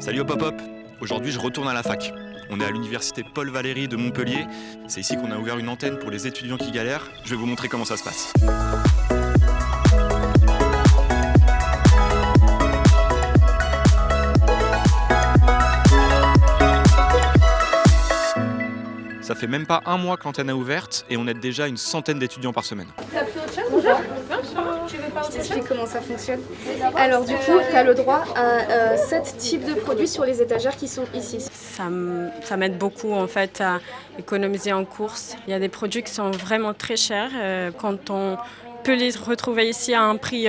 Salut au pop-up. Aujourd'hui, je retourne à la fac. On est à l'université Paul Valéry de Montpellier. C'est ici qu'on a ouvert une antenne pour les étudiants qui galèrent. Je vais vous montrer comment ça se passe. Ça fait même pas un mois que l'antenne a ouverte et on aide déjà une centaine d'étudiants par semaine. T'as pris autre chose ou pas? Je t'explique comment ça fonctionne. Alors du coup, tu as le droit à 7 types de produits sur les étagères qui sont ici. Ça m'aide beaucoup en fait à économiser en courses. Il y a des produits qui sont vraiment très chers. Quand on peut les retrouver ici à un prix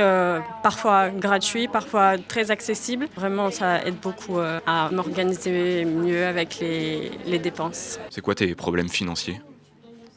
parfois gratuit, parfois très accessible. Vraiment, ça aide beaucoup à m'organiser mieux avec les dépenses. C'est quoi tes problèmes financiers?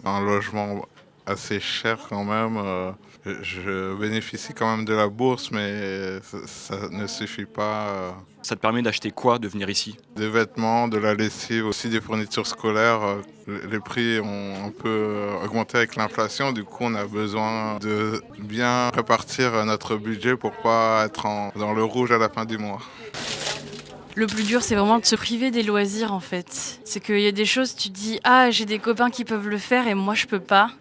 Un logement assez cher quand même. Je bénéficie quand même de la bourse, mais ça ne suffit pas. Ça te permet d'acheter quoi de venir ici? Des vêtements, de la lessive, aussi des fournitures scolaires. Les prix ont un peu augmenté avec l'inflation. Du coup, on a besoin de bien répartir notre budget pour pas être dans le rouge à la fin du mois. Le plus dur, c'est vraiment de se priver des loisirs, en fait. C'est qu'il y a des choses, tu te dis « Ah, j'ai des copains qui peuvent le faire et moi, je peux pas. »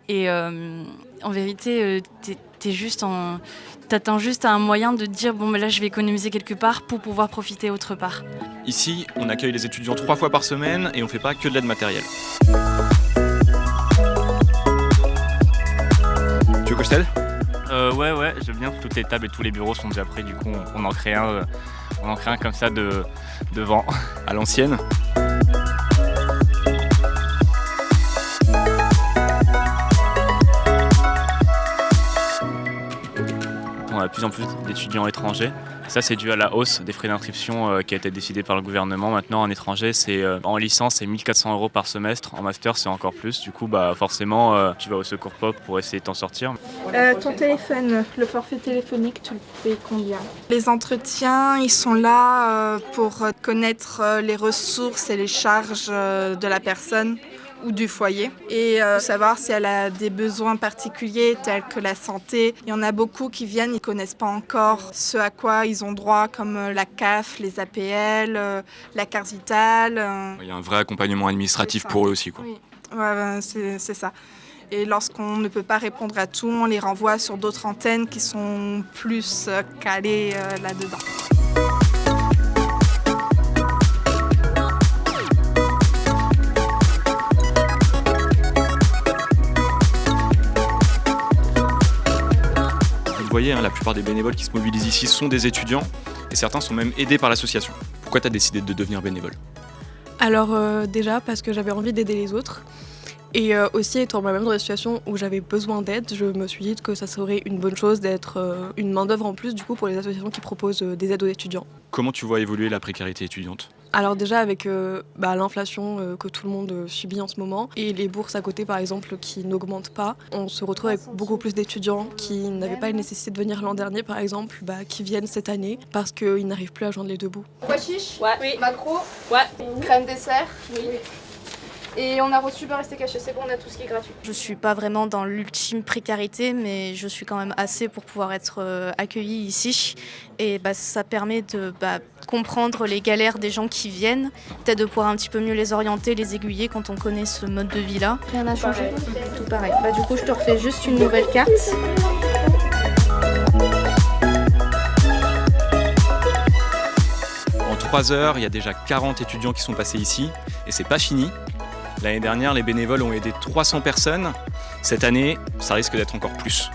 Et en vérité, t'attends juste à un moyen de te dire « Bon, mais là, je vais économiser quelque part pour pouvoir profiter autre part. » Ici, on accueille les étudiants 3 fois par semaine et on fait pas que de l'aide matérielle. Tu veux que je t'aide? Ouais, j'aime bien. Toutes les tables et tous les bureaux sont déjà prêts, du coup on en crée un comme ça devant. À l'ancienne. On a de plus en plus d'étudiants étrangers. Ça, c'est dû à la hausse des frais d'inscription qui a été décidée par le gouvernement. Maintenant, en étranger, en licence, c'est 1 400 € par semestre. En master, c'est encore plus. Du coup, forcément, tu vas au Secours Pop pour essayer de t'en sortir. Ton téléphone, le forfait téléphonique, tu le payes combien? Les entretiens, ils sont là pour connaître les ressources et les charges de la personne ou du foyer et savoir si elle a des besoins particuliers tels que la santé. Il y en a beaucoup qui viennent, ils ne connaissent pas encore ce à quoi ils ont droit comme la CAF, les APL, la carte vitale. Il y a un vrai accompagnement administratif pour eux aussi, quoi. Oui, ouais, c'est ça. Et lorsqu'on ne peut pas répondre à tout, on les renvoie sur d'autres antennes qui sont plus calées là-dedans. Vous voyez, la plupart des bénévoles qui se mobilisent ici sont des étudiants et certains sont même aidés par l'association. Pourquoi tu as décidé de devenir bénévole? Alors déjà parce que j'avais envie d'aider les autres et aussi étant moi-même dans une situation où j'avais besoin d'aide, je me suis dit que ça serait une bonne chose d'être une main-d'œuvre en plus du coup pour les associations qui proposent des aides aux étudiants. Comment tu vois évoluer la précarité étudiante? Alors déjà avec l'inflation que tout le monde subit en ce moment et les bourses à côté par exemple qui n'augmentent pas, on se retrouve avec beaucoup plus d'étudiants qui n'avaient pas la nécessité de venir l'an dernier par exemple, qui viennent cette année parce qu'ils n'arrivent plus à joindre les deux bouts. Pois chiche? Ouais. Oui. Macro? Ouais. Crème dessert? Oui. Et on a reçu pas rester caché, c'est bon, on a tout ce qui est gratuit. Je suis pas vraiment dans l'ultime précarité, mais je suis quand même assez pour pouvoir être accueillie ici. Et ça permet de comprendre les galères des gens qui viennent, peut-être de pouvoir un petit peu mieux les orienter, les aiguiller quand on connaît ce mode de vie-là. Rien n'a changé, tout pareil. Du coup, je te refais juste une nouvelle carte. En 3 heures, il y a déjà 40 étudiants qui sont passés ici et c'est pas fini. L'année dernière, les bénévoles ont aidé 300 personnes. Cette année, ça risque d'être encore plus.